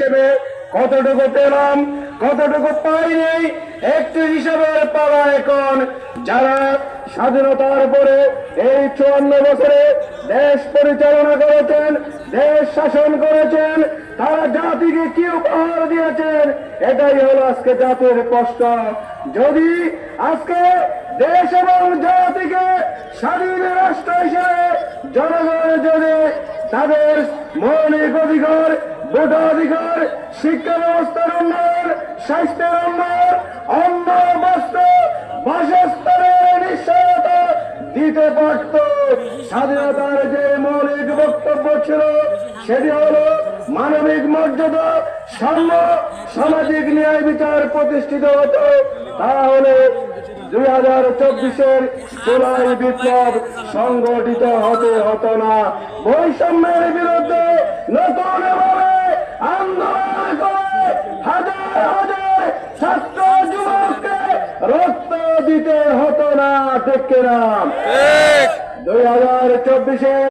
হিসেবে কতটুকু পেলাম কতটুকু পাইনি একটু হিসাবের পালা এখন যারা স্বাধীনতার পরে এই 54 বছরে দেশ পরিচালনা করেছেন, দেশ শাসন করেছেন, তারা জাতিকে কি উপহার দিয়েছেন, এটাই হলো আজকে জাতির প্রশ্ন। যদি আজকে দেশ এবং জাতিকে স্বাধীন রাষ্ট্র হিসেবে জনগণ যদি তাদের মৌলিক অধিকার, ভোটাধিকার, শিক্ষা ব্যবস্থার উন্নয়ন, স্বাস্থ্যের উন্নয়ন, অন্ন, বস্ত্র, বাসস্থানের নিশ্চয়তা দিতে পারত, স্বাধীনতার যে মৌলিক বক্তব্য ছিল সেটি হলো মানবিক মর্যাদা, সাম্য, সামাজিক ন্যায় বিচার প্রতিষ্ঠিত হতো, তাহলে 2024-এর জুলাই বিপ্লব সংগঠিত হতো না। বৈষম্যের বিরুদ্ধে নতুন ভাবে আন্দোলন করে হাজার হাজার ছাত্র যুবককে রক্ত দিতে হতো না। ঠিক কিনা? 2024-এ